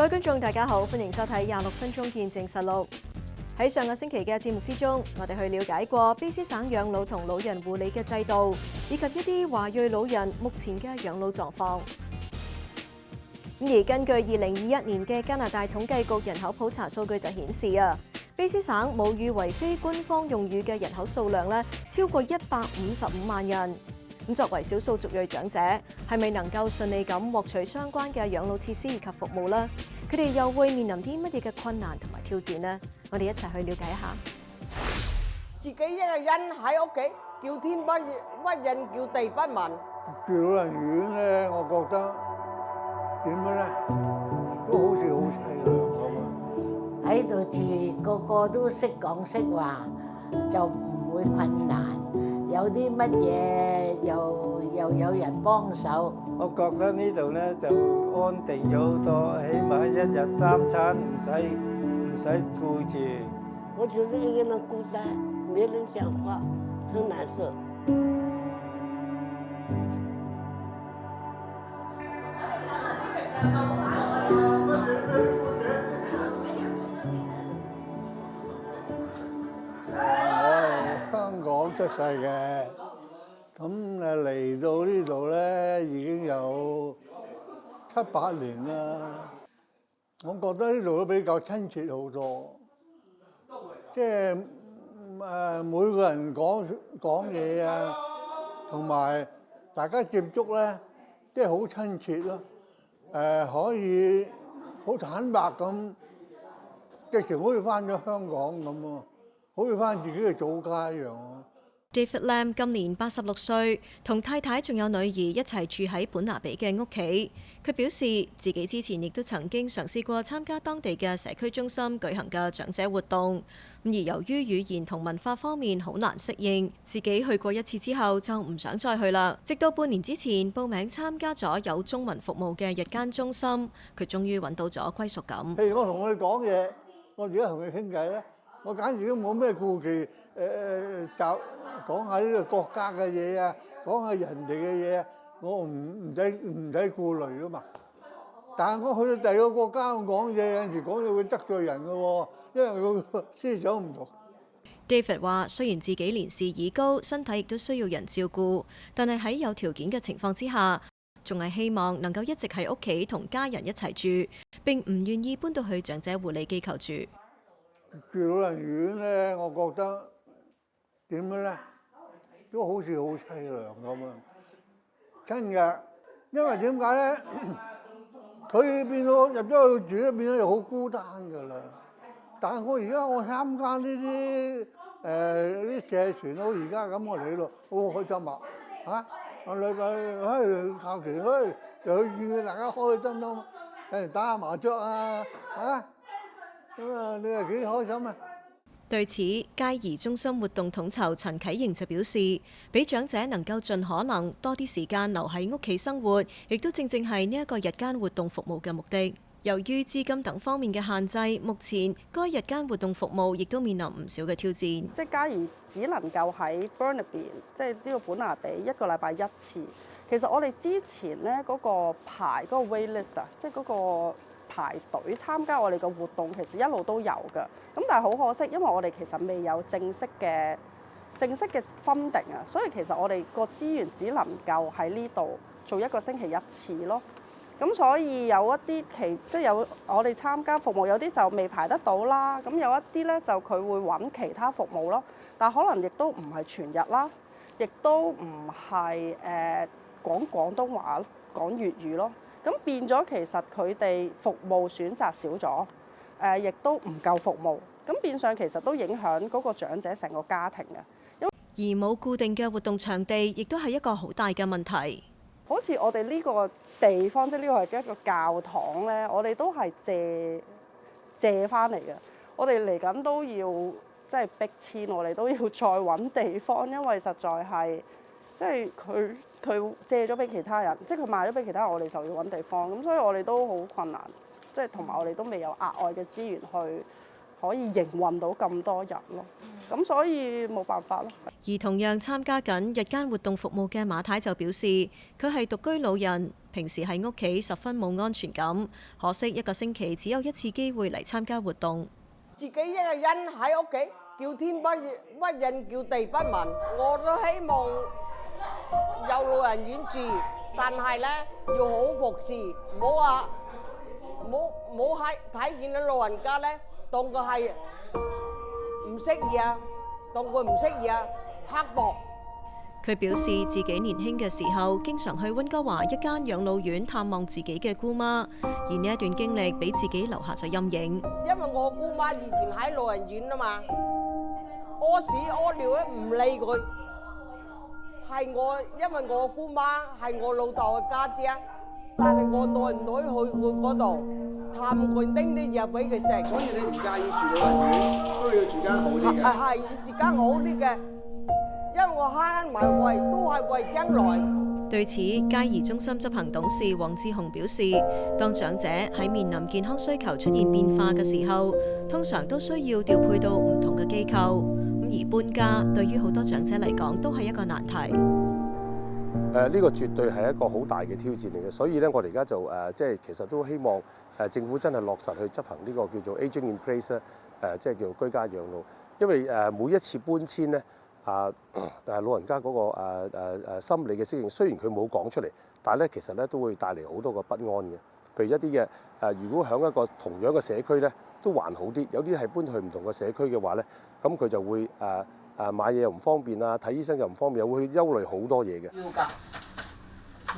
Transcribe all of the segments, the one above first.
各位觀眾大家好，歡迎收睇26分鐘見證實錄。喺上個星期嘅節目之中，我哋去了解過卑詩省養老同老人護理嘅制度，以及一啲華裔老人目前嘅養老狀況。而根據2021年嘅加拿大統計局人口普查數據就顯示卑詩省母語為非官方用語嘅人口數量超過155萬人。咁作為少數族裔長者，係咪能夠順利咁獲取相關嘅養老設施以及服務呢？佢哋又會面臨啲乜嘢嘅困難同埋挑戰呢？我哋一齊去了解一下。自己一個人喺屋企，叫天不屈人，叫地不聞。住老人院咧，我覺得點樣咧，都好似好凄涼咁啊！喺度住，個個都識講識話，就唔會困難。有啲乜嘢又有人幫手。我覺得呢度咧就安定咗好多，起碼一日3餐唔使顧住。我就是一個人孤單，沒人講話，很難受。香港出世嘅，咁嚟到呢度咧已經有7、8年啦。我覺得呢度都比較親切好多，即係每個人講嘢啊，同埋大家接觸咧，即係好親切咯。可以好坦白咁，直情好似翻咗香港咁喎。好似翻自己嘅祖家一樣。David Lam 今年86歲，同太太仲有女兒一齊住喺本拿比嘅屋企。佢表示自己之前亦都曾經嘗試過參加當地嘅社區中心舉行嘅長者活動，而由於語言同文化方面好難適應，自己去過一次之後就唔想再去啦。直到半年之前報名參加咗有中文服務嘅日間中心，佢終於揾到咗歸屬感。譬如我同佢講嘢，我而家同佢傾偈咧。我簡直都冇咩顧忌，就講下呢個國家嘅嘢啊，講下人哋嘅嘢啊，我唔使顧慮噶嘛。但係我去到第二個國家講嘢，有陣時講嘢會得罪人嘅喎，因為佢個思想唔同。David 話：雖然自己年事已高，身體亦都需要人照顧，但係喺有條件嘅情況之下，仲係希望能夠一直喺屋企同家人一齊住，並唔願意搬到去長者護理機構住。住老人院咧，我覺得點樣咧，都好似好凄涼咁啊！真嘅，因為點解咧？佢變到入咗去住，變咗又好孤單㗎啦。但係我而家我參加呢啲啲社團，好而家咁我嚟咯，好開心啊！嚇，我禮拜假期又去見大家開心咯，有人打下麻雀啊，嚇。咁啊，你係幾開心啊？對此，佳怡中心活動統籌陳啟瑩就表示，俾長者能夠盡可能多啲時間留喺屋企生活，亦都正正係呢一個日間活動服務嘅目的。由於資金等方面嘅限制，目前該日間活動服務亦都面臨唔少嘅挑戰。即係嘉怡只能夠喺 Burnaby， 即係呢個本拿比一個禮拜1次。其實我哋之前咧嗰個排嗰個 wait list 啊，即係嗰個排隊參加我哋嘅活動，其實一路都有㗎。咁但係好可惜，因為我哋其實未有正式嘅分定啊，所以其實我哋個資源只能夠喺呢度做1個星期1次咯。咁所以有一啲即係有我哋參加服務，有啲就未排得到啦。咁有一啲咧就佢會揾其他服務咯，但係可能亦都唔係全日啦，亦都唔係講廣東話、講粵語咯。咁變咗其實佢哋服務選擇少咗，亦都唔夠服務。咁變相其實都影響嗰個長者成個家庭嘅。而冇固定嘅活動場地，亦都係一個好大嘅問題。好似我哋呢個地方，即係呢個係一個教堂咧，我哋都係借翻嚟嘅。我哋嚟緊都要即係逼遷，我哋都要再揾地方，因為實在係即係佢借咗俾其他人，即係佢賣咗俾其他人，我哋就要揾地方。咁所以我哋都好困難，即係同埋我哋都未有額外嘅資源去可以營運到咁多人咯。咁所以冇辦法咯。而同樣參加緊日間活動服務嘅馬太就表示，佢係獨居老人，平時喺屋企十分冇安全感，可惜一個星期只有一次機會嚟參加活動。自己一個人喺屋企，叫天不屈應，叫地不聞。我都希望有老人院住，但係咧要好服侍，唔好話唔好睇見到老人家咧，當佢係唔識嘢，當佢唔識嘢。刻薄。佢表示自己年輕嘅時候，經常去溫哥華一間養老院探望自己嘅姑媽，而呢一段經歷俾自己留下咗陰影。因為我姑媽以前喺老人院啊嘛，屙屎屙尿咧唔理佢，係我因為我姑媽係我老豆嘅家姐，但係我耐唔耐去佢嗰度探佢，叮啲嘢俾佢食。所以你唔介意住老人院，都要住間好啲嘅。係要住間好啲嘅。因為我慳埋為都係為將來。對此，佳怡中心執行董事黃志雄表示，當長者喺面臨健康需求出現變化嘅時候，通常都需要調配到唔同嘅機構。而搬家對於好多長者嚟講都係一個難題。呢個絕對係一個好大嘅挑戰嚟嘅，所以咧我哋而家就即係其實都希望政府真係落實去執行呢個叫做 aging in place 咧，即係叫做居家養老。因為每一次搬遷咧。老人家嗰個心理嘅適應，雖然佢冇講出嚟，但係咧其實咧都會帶嚟好多個不安嘅。譬如一啲嘅如果喺一個同樣嘅社區咧，都還好啲。有啲係搬去唔同嘅社區嘅話咧，咁佢就會買嘢又唔方便啊，睇醫生又唔方便，又會憂慮好多嘢嘅。要㗎，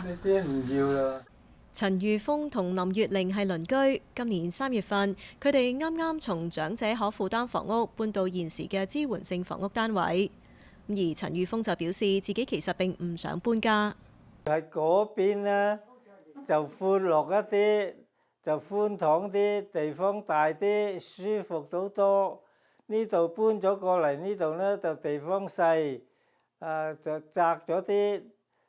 呢啲唔要啦。陳玉峰同林月玲係鄰居，今年3月份，佢哋啱啱從長者可負擔房屋搬到現時嘅支援性房屋單位。而陳玉峰就表示自己其實並唔想搬家。喺嗰邊呢，就寬落一啲，就寬敞啲，地方大啲，舒服到多。呢度搬咗過嚟，呢度呢就地方細，就窄咗啲，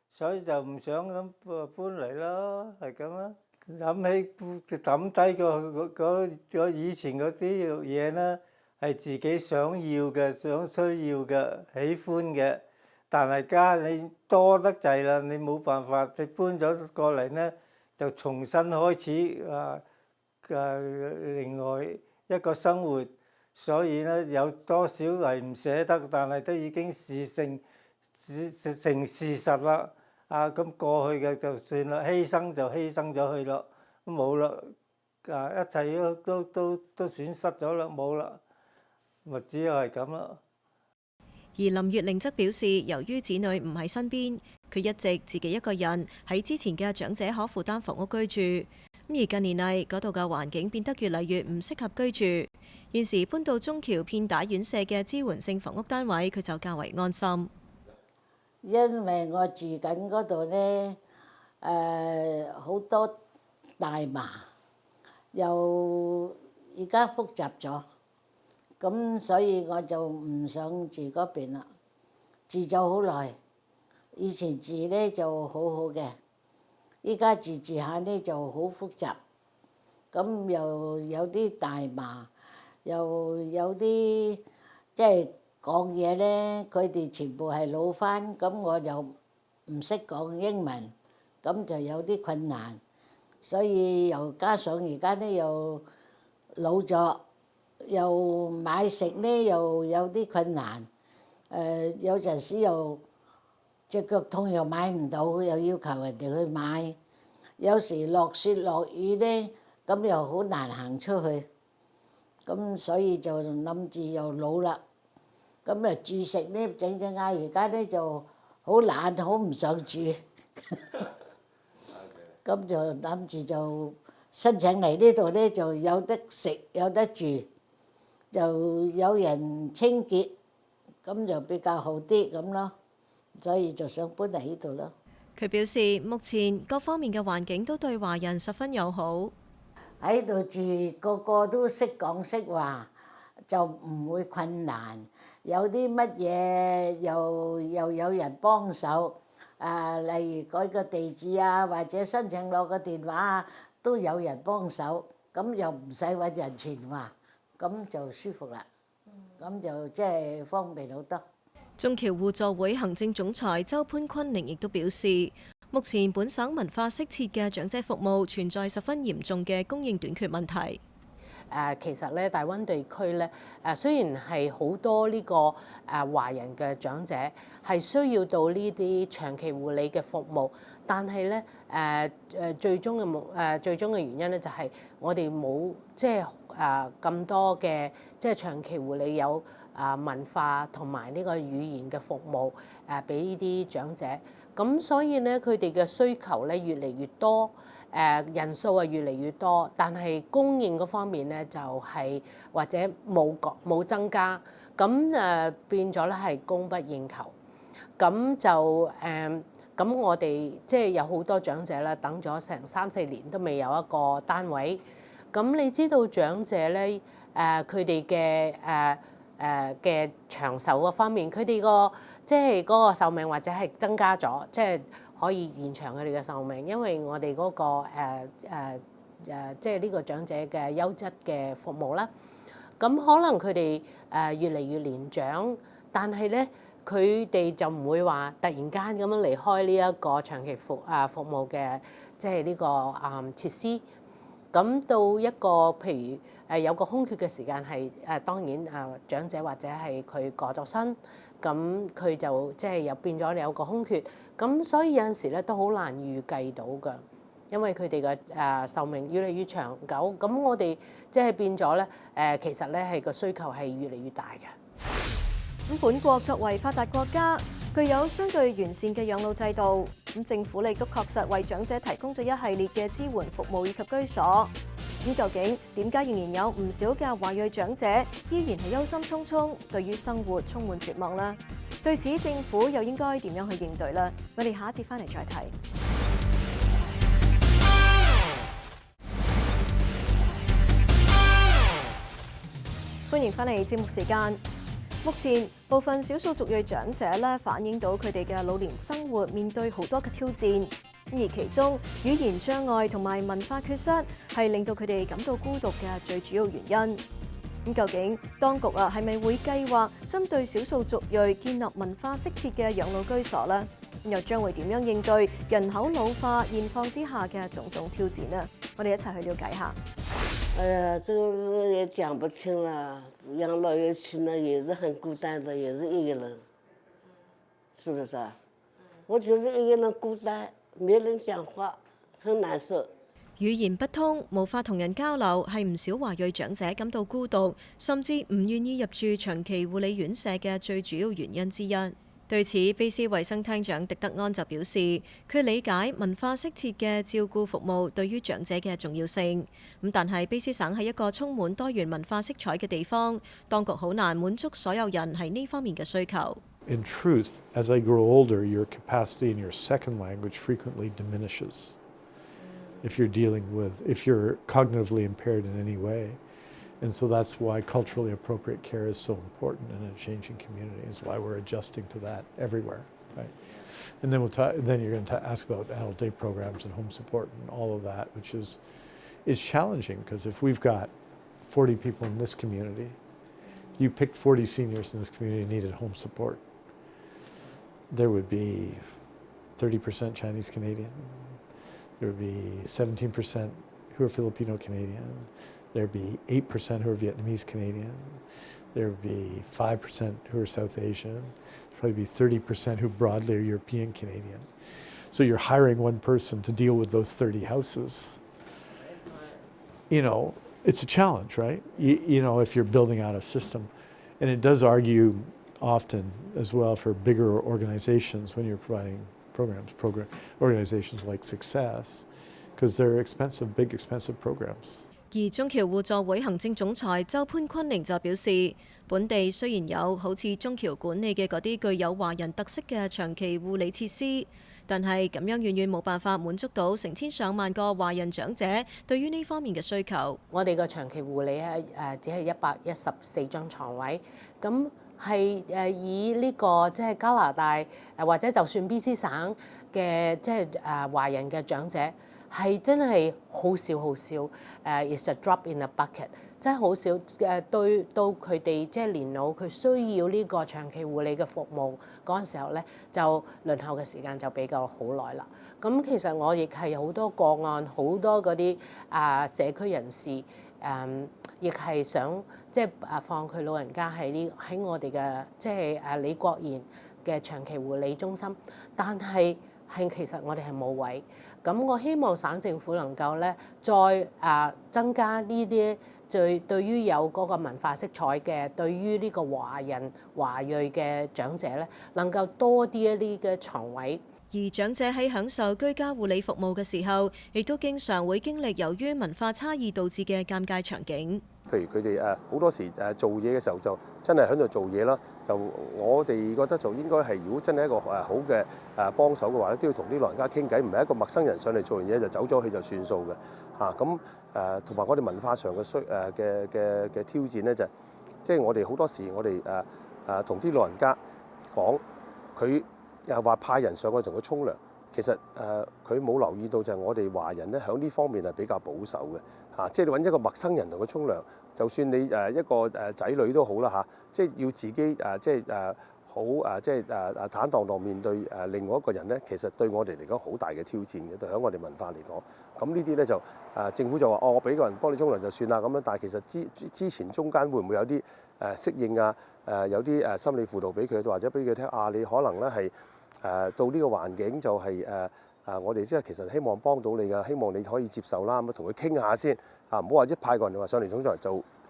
所以就唔想咁搬嚟咯，係咁啦。諗起抌低個以前嗰啲嘢呢。係自己想要嘅、想需要嘅、喜歡嘅，但係家你多得滯啦，你冇辦法，你搬咗過嚟呢，就重新開始另外一個生活，所以呢，有多少係唔捨得，但係都已經成事實啦。咁過去嘅就算啦，犧牲就犧牲咗去咯，冇啦，一切都損失咗啦，冇啦。咪只係咁咯。而林月玲則表示，由於子女唔喺身邊，佢一直自己一個人喺之前嘅長者可負擔房屋居住。而近年嚟嗰度嘅環境變得越嚟越唔適合居住。現時搬到中橋片打院舍嘅支援性房屋單位，佢就較為安心。因為我住緊嗰度呢，好多大麻，又而家複雜咗。咁所以我就唔想住嗰邊啦，住咗好耐。以前住呢就好好嘅，依家住下呢就好複雜。咁又有啲大麻，又有啲即係講嘢呢，佢哋全部係老番，咁我又唔識講英文，咁就有啲困難。所以又加上而家呢又老咗。又買食呢又有啲困難，有陣時又隻腳痛又買唔到，又要求人哋去買。有時落雪落雨呢，咁又好難行出去。咁所以就諗住又老啦，咁住食呢整下，而家呢就好懶，好唔想住。咁就諗住就申請嚟呢度呢，就有得食有得住。就有人清潔，咁就比較好啲咁咯，所以就想搬嚟呢度咯。佢表示，目前各方面嘅環境都對華人十分友好。喺度住個個都識講識話，就唔會困難。有啲乜嘢又有人幫手，例如改個地址啊，或者申請攞個電話啊，都有人幫手，咁又唔使揾人傳話。咁就舒服啦，咁就即係方便好多。中僑互助會行政總裁周潘坤寧亦都表示，目前本省文化適切嘅長者服務存在十分嚴重嘅供應短缺問題。其實咧，大灣地區咧，雖然係好多呢個華人嘅長者係需要到呢啲長期護理嘅服務，但係咧最終嘅原因咧就係我哋冇即係咁多嘅即係長期護理有文化同埋呢個語言嘅服務俾呢啲長者，咁所以咧佢哋嘅需求咧越嚟越多。人數係越嚟越多，但係供應嗰方面咧就係或者冇增加，咁變咗咧係供不應求，咁就咁我哋即係有好多長者咧等咗成3-4年都未有一個單位，咁你知道長者咧佢哋嘅長壽嗰方面，佢哋即係嗰個壽命或者係增加咗，即係可以延長佢哋嘅壽命，因為我哋嗰個即係呢個長者嘅優質嘅服務啦。咁可能佢哋越嚟越年長，但係咧佢哋就唔會話突然間咁樣離開呢一個長期服務嘅即係呢個設施。咁到一個譬如有個空缺嘅時間係當然長者或者係佢過咗身，咁佢就即係又變咗有個空缺，咁所以有陣時咧都好難預計到㗎，因為佢哋嘅壽命越嚟越長久，咁我哋即係變咗咧其實咧係個需求係越嚟越大嘅。本國作為發達國家，具有相對完善嘅養老制度，政府亦都確實為長者提供咗一系列嘅支援服務以及居所。究竟點解仍然有唔少嘅華裔長者依然係憂心忡忡，對於生活充滿絕望呢？對此政府又應該點樣去應對呢？我哋下一節翻嚟再睇。歡迎翻嚟節目時間。目前部分少數族裔長者咧反映到佢哋嘅老年生活面對好多嘅挑戰，而其中語言障礙同埋文化缺失係令到佢哋感到孤獨嘅最主要原因。究竟當局係咪會計劃針對少數族裔建立文化適切嘅養老居所呢？又將會點樣應對人口老化現況之下嘅種種挑戰呢？我哋一齊去了解下。哎呀，這個也講不清了。養老院去呢，也是很孤單的，也是一個人，是不是啊？我覺得一個人孤單，沒人講話，很難受。語言不通，無法同人交流，係唔少華裔長者感到孤獨，甚至唔願意入住長期護理院舍嘅最主要原因之一。對此，卑斯衛生廳長狄德安就表示，佢理解文化適切嘅照顧服務對於長者嘅重要性。但係卑斯省係一個充滿多元文化色彩嘅地方，當局好難滿足所有人喺呢方面嘅需求。In truth, as I grow older, your capacity in your second language frequently diminishes. If you're cognitively impaired in any way. And so that's why culturally appropriate care is so important in a changing community, is why we're adjusting to that everywhere, right? And then then you're going to ask about adult day programs and home support and all of that, which is challenging, because if we've got 40 people in this community, you picked 40 seniors in this community who needed home support, there would be 30% Chinese Canadian, there would be 17% who are Filipino Canadian, there'd be 8% who are Vietnamese Canadian, there'd be 5% who are South Asian, there'd probably be 30% who broadly are European Canadian. So you're hiring one person to deal with those 30 houses. You know, it's a challenge, right? You know, if you're building out a system. And it does argue often as well for bigger organizations when you're providing organizations like Success, because they're expensive, big expensive programs. 而中僑互助會行政總裁周潘坤寧就表示，本地雖然有好似中僑管理嘅嗰啲具有華人特色嘅長期護理設施，但係咁樣遠遠冇辦法滿足到成千上萬個華人長者對於呢方面嘅需求。我哋個長期護理只係114張床位，咁係以呢個即係加拿大或者就算 BC 省嘅即係華人嘅長者。係真係好少好少，is a drop in a bucket， 真係好少對到佢哋即係年老，佢需要呢個長期護理嘅服務嗰陣時候咧，就輪候嘅時間就比較好耐啦。咁其實我亦係有好多個案，好多嗰啲社區人士亦係想即係放佢老人家喺我哋嘅即係李國賢嘅長期護理中心，但係其實我哋係冇位。咁我希望省政府能夠咧再增加呢啲對於有嗰個文化色彩嘅，對於呢個華裔嘅長者咧，能夠多啲一啲嘅床位。而長者喺享受居家護理服務嘅時候，亦都經常會經歷由於文化差異導致嘅尷尬場景。譬如佢哋好多時做嘢嘅時候就真係喺度做嘢啦，就我哋覺得就應該係如果真係一個好嘅幫手嘅話咧，都要同啲老人家傾偈，唔係一個陌生人上嚟做完嘢就走咗去就算數嘅嚇。咁同埋我哋文化上嘅嘅挑戰咧，就即係我哋好多時我哋同啲老人家講，佢又話派人上去同佢沖涼，其實佢冇留意到就係我哋華人咧喺呢方面係比較保守嘅嚇，即係你揾一個陌生人同佢沖涼，就算你一個仔女都好啦嚇，即係要自己即係好即係坦蕩蕩面對另外一個人咧，其實對我哋嚟講好大嘅挑戰嘅，對喺我哋文化嚟講，咁呢啲咧就政府就話我俾個人幫你沖涼就算啦咁樣，但係其實之前中間會唔會有啲適應有啲心理輔導俾佢，或者俾佢聽你可能咧係到呢個環境就係我哋即係其實希望幫到你㗎，希望你可以接受啦，咁同佢傾下先唔好話一派個人話上嚟沖涼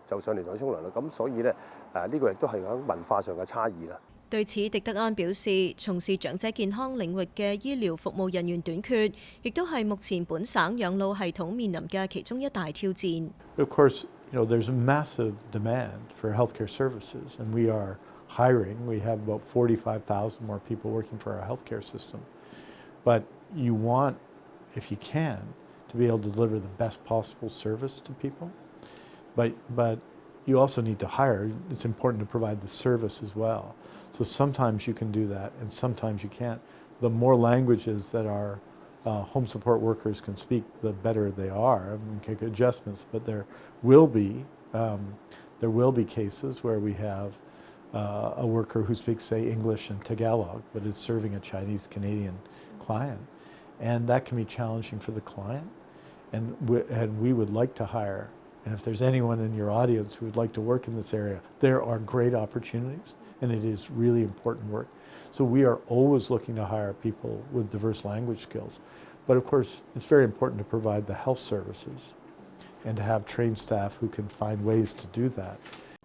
就上嚟同佢沖涼啦。咁所以咧呢個亦都係喺文化上嘅差異啦。對此，狄德安表示，從事長者健康領域嘅醫療服務人員短缺，亦都係目前本省養老系統面臨嘅其中一大挑戰。Of course, there's a massive demand for healthcare services, and we are hiring. We have about 45,000 more people working for our healthcare system. But you want, if you can, to be able to deliver the best possible service to people. But you also need to hire. It's important to provide the service as well. So sometimes you can do that, and sometimes you can't. The more languages that our home support workers can speak, the better they are. We can make adjustments, but there will be cases where we have a worker who speaks, say, English and Tagalog, but is serving a Chinese Canadian client, and that can be challenging for the client. And we would like to hire. And if there's anyone in your audience who would like to work in this area, there are great opportunities, and it is really important work. So we are always looking to hire people with diverse language skills. But of course, it's very important to provide the health services and to have trained staff who can find ways to do that.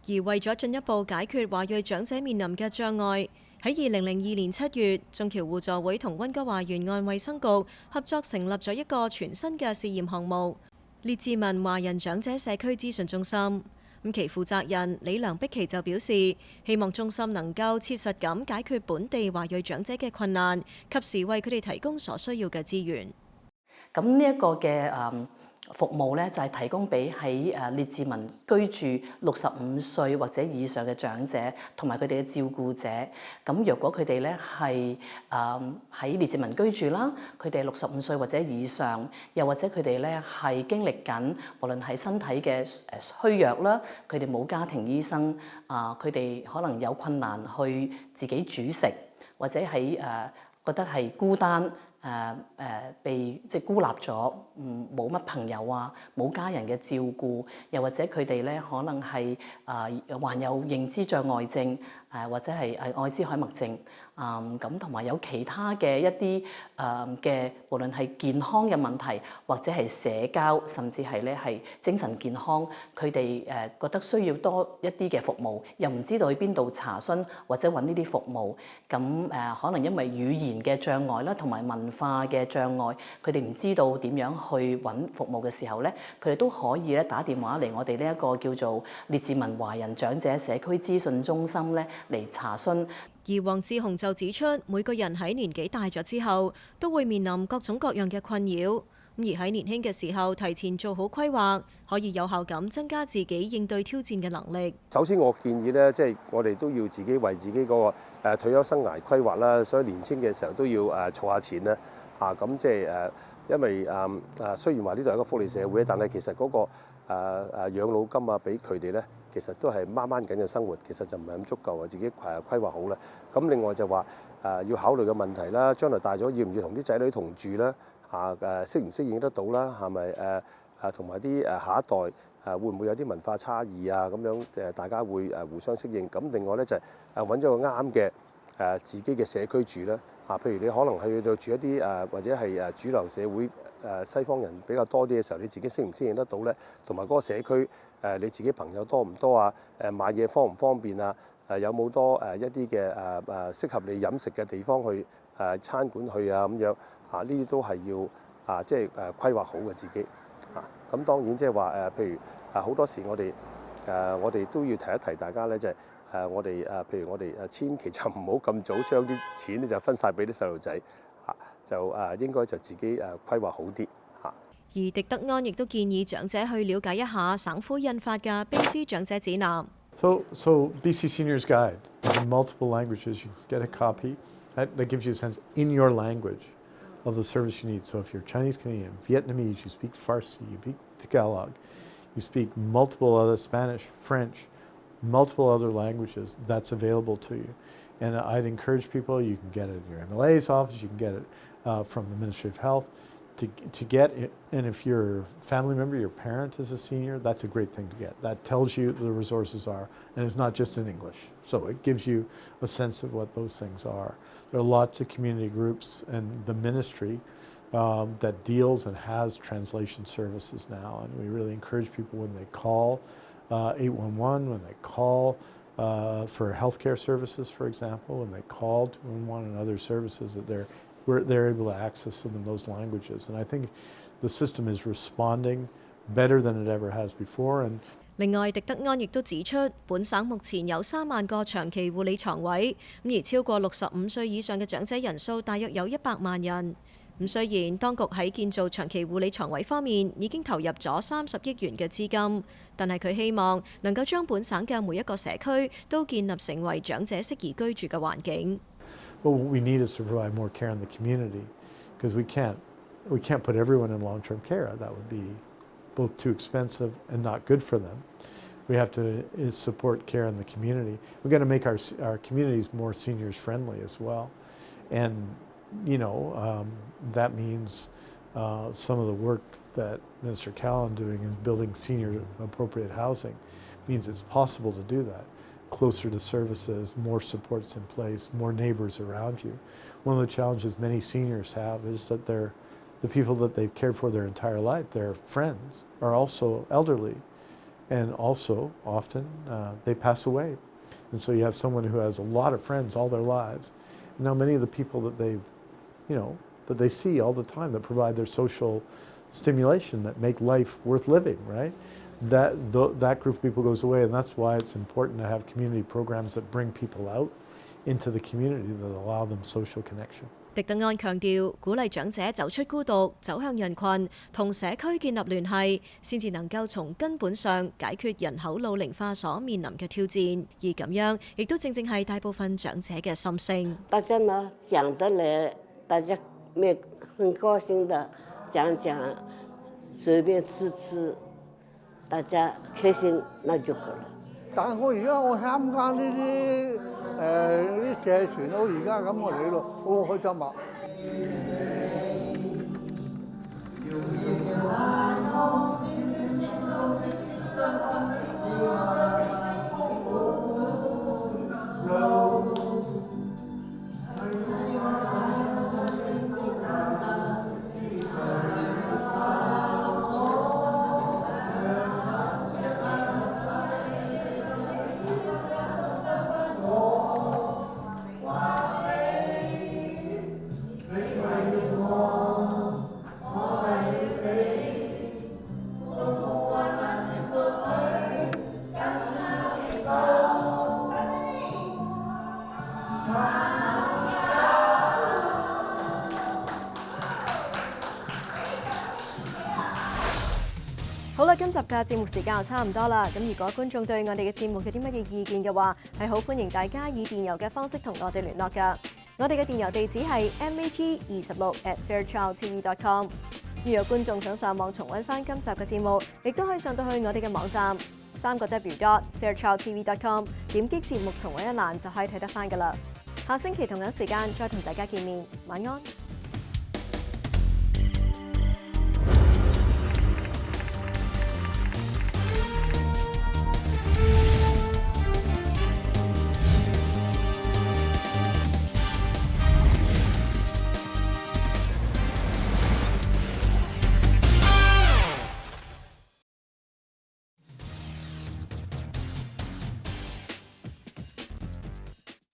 而為咗進一步解決華裔長者面臨嘅障礙，喺2002年7月，眾僑互助會同溫哥華沿岸衛生局合作成立咗一個全新嘅試驗項目——列治文華人長者社區資訊中心。其負責人李梁碧琪就表示，希望中心能夠切實咁解決本地華裔長者嘅困難，及時為佢哋提供所需要嘅資源。咁呢一個嘅服務咧，就係提供俾喺列治文居住65歲或者以上嘅長者同埋佢哋嘅照顧者。咁若果佢哋咧係喺列治文居住啦，佢哋65歲或者以上，又或者佢哋咧係經歷緊無論係身體嘅虛弱啦，佢哋冇家庭醫生佢哋可能有困難去自己煮食，或者喺覺得係孤單。被即係孤立咗，冇乜朋友冇家人嘅照顧，又或者佢哋咧可能係患有認知障礙症，或者係愛滋海默症，咁同埋有其他嘅一啲嘅無論係健康嘅問題，或者係社交，甚至係咧係精神健康，佢哋覺得需要多一啲嘅服務，又唔知道去邊度查詢或者揾呢啲服務，咁可能因為語言嘅障礙啦，同埋文化嘅障礙，佢哋唔知道點樣去揾服務嘅時候咧，佢哋都可以咧打電話嚟我哋呢一個叫做列治文華人長者社區資訊中心咧嚟查詢。而黃志雄就指出，每個人喺年紀大咗之後，都會面臨各種各樣嘅困擾。而喺年輕嘅時候提前做好規劃，可以有效咁增加自己應對挑戰嘅能力。首先我建議咧，即係我哋都要自己為自己嗰個退休生涯規劃啦，所以年輕嘅時候都要儲下錢啦。咁即係因為雖然話呢度係一個福利社會，但係其實嗰個養老金啊，俾佢哋咧，其實都係掹掹緊嘅生活，其實就唔係咁足夠啊，自己規劃好啦。咁另外就話要考慮嘅問題啦，將來大咗要唔要同啲仔女同住啦？適唔適應得到啦？係咪同埋啲下一代會唔會有啲文化差異啊？咁樣大家會互相適應。咁另外咧就係揾咗個啱嘅自己嘅社區住啦。譬如你可能去到住一啲或者係主流社會西方人比較多啲嘅時候，你自己適唔適應得到咧？同埋嗰個社區你自己朋友多唔多啊？買嘢方唔方便啊？有冇多一啲嘅適合你飲食嘅地方去餐館去啊？咁樣呢啲都係要即係規劃好嘅自己。咁當然即係話譬如好多時我哋都要提一提大家咧，就係我哋譬如我哋千祈就唔好咁早將啲錢咧就分晒俾啲細路仔，就應該就自己規劃好啲。而狄德安亦都建議長者去了解一下省府印發嘅卑斯長者指南。So BC Seniors Guide in multiple languages. You get a copy that gives you a sense in your language of the service you need. So if you're Chinese Canadian, Vietnamese, you speak Farsi, you speak Tagalog, you speak multiple other Spanish, French, multiple other languages, that's available to you. And I'd encourage people, you can get it in your MLA's office, you can get it from the Ministry of Health, to get it. And if your family member, your parent is a senior, that's a great thing to get. That tells you the resources are, and it's not just in English. So it gives you a sense of what those things are. There are lots of community groups and the ministry that deals and has translation services now. And we really encourage people when they call 811, when they call for healthcare services, for example, when they call 211 and other services, that they're able to access them in those languages. And I think the system is responding better than it ever has before. And 另外，狄德安亦都指出，本省目前有3萬個長期護理床位，而超過65歲以上嘅長者人數大約有100萬人。雖然當局喺建造長期護理床位方面已經投入咗30億元嘅資金，但係佢希望能夠將本省嘅每一個社區都建立成為長者適宜居住嘅環境。Well, what we need is to provide more care in the community, because we can't put everyone in long-term care. That would be both too expensive and not good for them. We have to support care in the community. We've got to make our communities more seniors friendly as well. And, that means some of the work that Minister Callan doing in building senior appropriate housing means it's possible to do that. Closer to services, more supports in place, more neighbors around you. One of the challenges many seniors have is that the people that they've cared for their entire life, their friends, are also elderly. And also, often, they pass away. And so you have someone who has a lot of friends all their lives. And now many of the people that that they see all the time, that provide their social stimulation, that make life worth living, right? That group of people goes away, and that's why it's important to have community programs that bring people out into the community, that allow them social connection. 狄德安強調，鼓勵長者走出孤獨，走向人群，同社區建立聯繫，先至能夠從根本上解決人口老齡化所面臨嘅挑戰。而咁樣，亦都正正係大部分長者嘅心聲。大家呢講得來，大家很高興的講，隨便吃，大家開心那就好了。但係我參加呢啲啲社團好而家咁我嚟咯，好開心啊！好啦，今集嘅節目時間就差唔多啦。咁如果觀眾對我哋嘅節目有啲乜嘢意見嘅話，係好歡迎大家以電郵嘅方式同我哋聯絡㗎。我哋嘅電郵地址係 mag26@fairchildtv.com。如果觀眾想上網重溫翻今集嘅節目，亦都可以上到去我哋嘅網站3w.fairchildtv.com， 點擊節目重溫一欄就可以睇得翻㗎啦。下星期同樣時間再同大家見面，晚安。